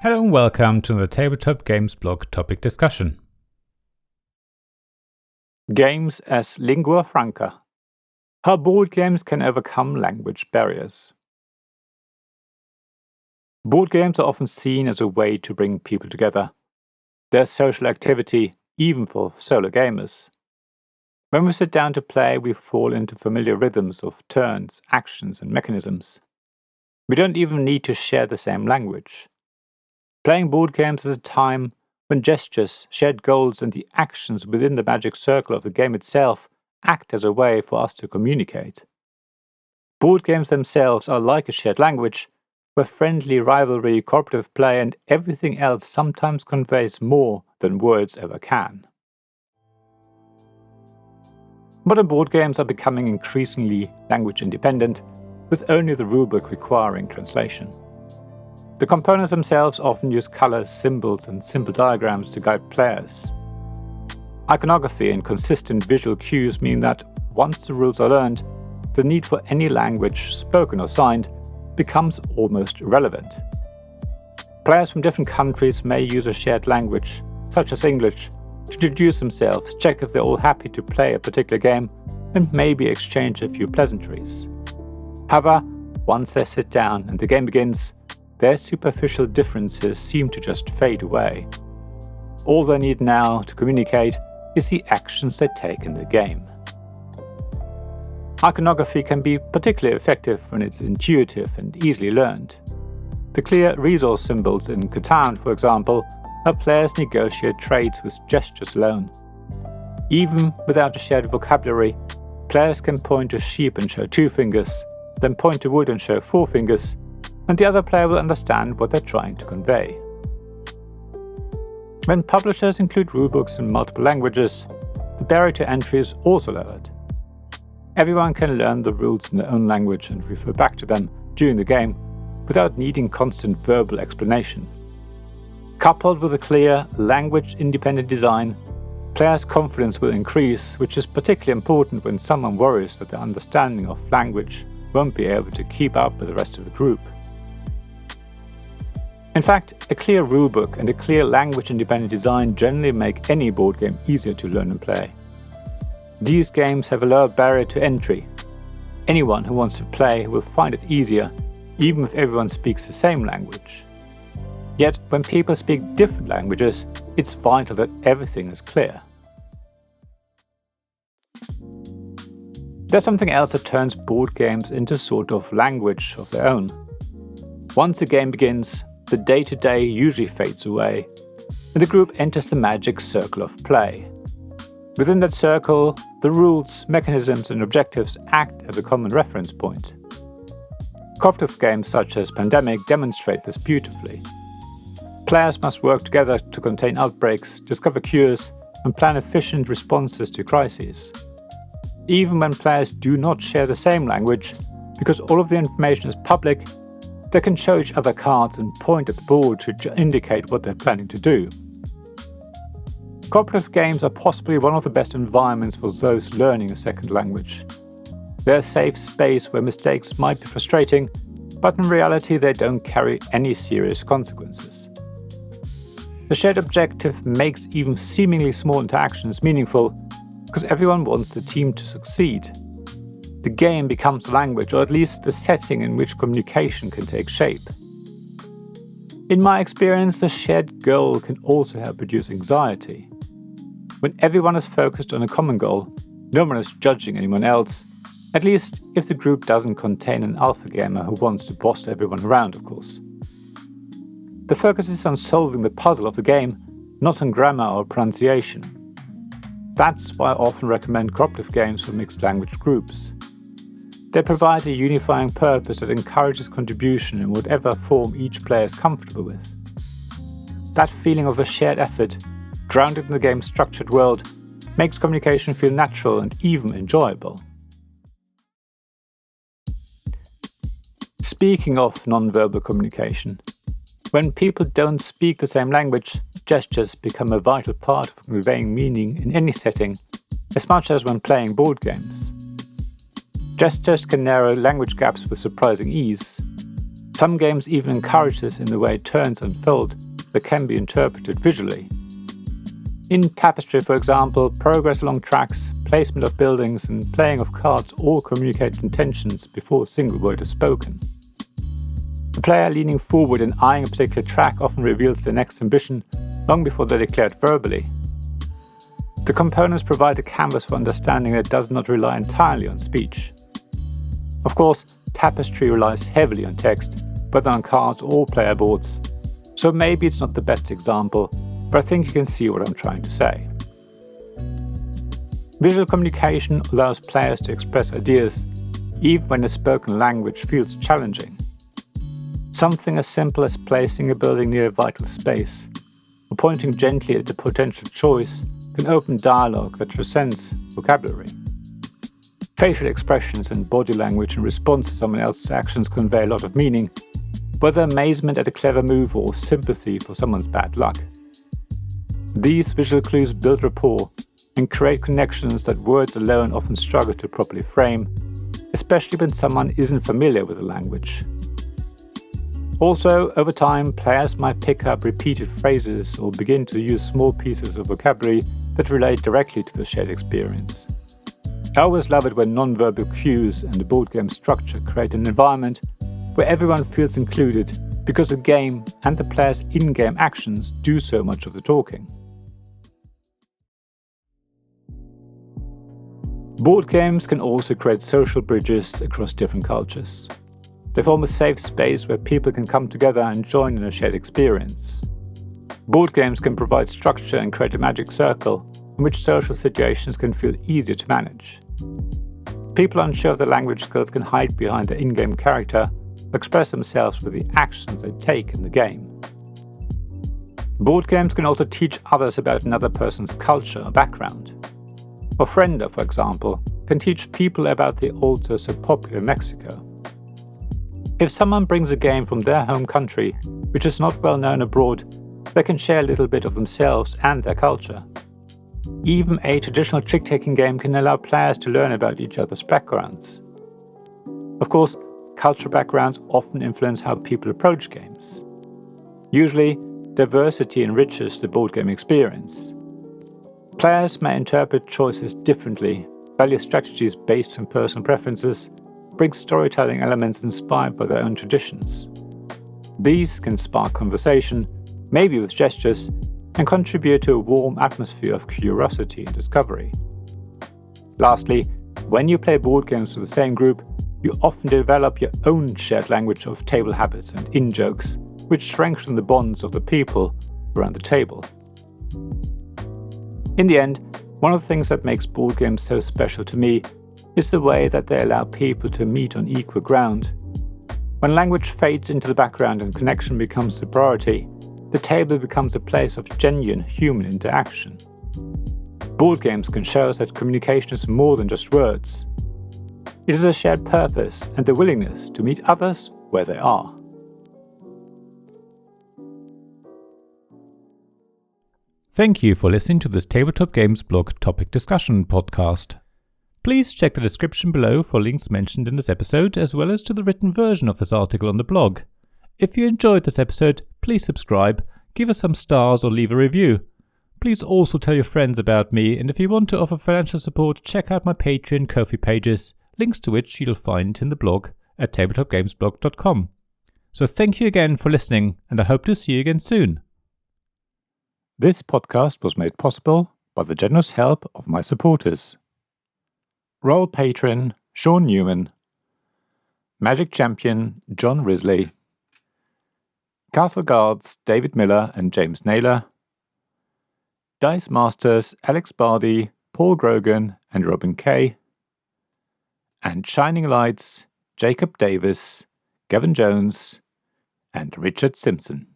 Hello and welcome to the Tabletop Games blog topic discussion. Games as Lingua Franca. How board games can overcome language barriers. Board games are often seen as a way to bring people together. They're social activity, even for solo gamers. When we sit down to play, we fall into familiar rhythms of turns, actions, and mechanisms. We don't even need to share the same language. Playing board games is a time when gestures, shared goals, and the actions within the magic circle of the game itself act as a way for us to communicate. Board games themselves are like a shared language, where friendly rivalry, cooperative play, and everything else sometimes conveys more than words ever can. Modern board games are becoming increasingly language independent, with only the rulebook requiring translation. The components themselves often use colors, symbols, and simple diagrams to guide players. Iconography and consistent visual cues mean that once the rules are learned, the need for any language, spoken or signed, becomes almost irrelevant. Players from different countries may use a shared language, such as English, to introduce themselves, check if they're all happy to play a particular game, and maybe exchange a few pleasantries. However, once they sit down and the game begins, their superficial differences seem to just fade away. All they need now to communicate is the actions they take in the game. Iconography can be particularly effective when it's intuitive and easily learned. The clear resource symbols in Catan, for example, help players negotiate trades with gestures alone. Even without a shared vocabulary, players can point to sheep and show 2 fingers, then point to wood and show 4 fingers, and the other player will understand what they're trying to convey. When publishers include rulebooks in multiple languages, the barrier to entry is also lowered. Everyone can learn the rules in their own language and refer back to them during the game without needing constant verbal explanation. Coupled with a clear, language-independent design, players' confidence will increase, which is particularly important when someone worries that their understanding of language won't be able to keep up with the rest of the group. In fact, a clear rulebook and a clear language-independent design generally make any board game easier to learn and play. These games have a lower barrier to entry. Anyone who wants to play will find it easier, even if everyone speaks the same language. Yet, when people speak different languages, it's vital that everything is clear. There's something else that turns board games into sort of language of their own. Once a game begins, the day-to-day usually fades away, and the group enters the magic circle of play. Within that circle, the rules, mechanisms, and objectives act as a common reference point. Cooperative games such as Pandemic demonstrate this beautifully. Players must work together to contain outbreaks, discover cures, and plan efficient responses to crises. Even when players do not share the same language, because all of the information is public, they can show each other cards and point at the board to indicate what they're planning to do. Cooperative games are possibly one of the best environments for those learning a second language. They're a safe space where mistakes might be frustrating, but in reality they don't carry any serious consequences. The shared objective makes even seemingly small interactions meaningful, because everyone wants the team to succeed. The game becomes the language, or at least the setting in which communication can take shape. In my experience, the shared goal can also help reduce anxiety. When everyone is focused on a common goal, no one is judging anyone else, at least if the group doesn't contain an alpha gamer who wants to boss everyone around, of course. The focus is on solving the puzzle of the game, not on grammar or pronunciation. That's why I often recommend cooperative games for mixed language groups. They provide a unifying purpose that encourages contribution in whatever form each player is comfortable with. That feeling of a shared effort, grounded in the game's structured world, makes communication feel natural and even enjoyable. Speaking of non-verbal communication, when people don't speak the same language, gestures become a vital part of conveying meaning in any setting, as much as when playing board games. Gestures can narrow language gaps with surprising ease. Some games even encourage this in the way turns unfold that can be interpreted visually. In Tapestry, for example, progress along tracks, placement of buildings, and playing of cards all communicate intentions before a single word is spoken. The player leaning forward and eyeing a particular track often reveals their next ambition long before they declare it verbally. The components provide a canvas for understanding that does not rely entirely on speech. Of course, Tapestry relies heavily on text, whether on cards or player boards, so maybe it's not the best example, but I think you can see what I'm trying to say. Visual communication allows players to express ideas, even when the spoken language feels challenging. Something as simple as placing a building near a vital space, or pointing gently at a potential choice, can open dialogue that transcends vocabulary. Facial expressions and body language in response to someone else's actions convey a lot of meaning, whether amazement at a clever move or sympathy for someone's bad luck. These visual clues build rapport and create connections that words alone often struggle to properly frame, especially when someone isn't familiar with the language. Also, over time, players might pick up repeated phrases or begin to use small pieces of vocabulary that relate directly to the shared experience. I always love it when non-verbal cues and the board game structure create an environment where everyone feels included because the game and the player's in-game actions do so much of the talking. Board games can also create social bridges across different cultures. They form a safe space where people can come together and join in a shared experience. Board games can provide structure and create a magic circle in which social situations can feel easier to manage. People unsure of their language skills can hide behind their in-game character or express themselves with the actions they take in the game. Board games can also teach others about another person's culture or background. Ofrenda, for example, can teach people about the altar so popular in Mexico. If someone brings a game from their home country, which is not well known abroad, they can share a little bit of themselves and their culture. Even a traditional trick-taking game can allow players to learn about each other's backgrounds. Of course, cultural backgrounds often influence how people approach games. Usually, diversity enriches the board game experience. Players may interpret choices differently, value strategies based on personal preferences, bring storytelling elements inspired by their own traditions. These can spark conversation, maybe with gestures, and contribute to a warm atmosphere of curiosity and discovery. Lastly, when you play board games with the same group, you often develop your own shared language of table habits and in-jokes, which strengthen the bonds of the people around the table. In the end, one of the things that makes board games so special to me is the way that they allow people to meet on equal ground. When language fades into the background and connection becomes the priority, the table becomes a place of genuine human interaction. Board games can show us that communication is more than just words. It is a shared purpose and the willingness to meet others where they are. Thank you for listening to this Tabletop Games blog topic discussion podcast. Please check the description below for links mentioned in this episode, as well as to the written version of this article on the blog. If you enjoyed this episode, please subscribe, give us some stars or leave a review. Please also tell your friends about me, and if you want to offer financial support, check out my Patreon and Ko-fi pages, links to which you'll find in the blog at tabletopgamesblog.com. So thank you again for listening, and I hope to see you again soon. This podcast was made possible by the generous help of my supporters. Royal Patron Sean Newman, Magic Champion John Risley, Castle Guards David Miller and James Naylor, Dice Masters Alex Bardi, Paul Grogan and Robin Kay, and Shining Lights Jacob Davis, Gavin Jones and Richard Simpson.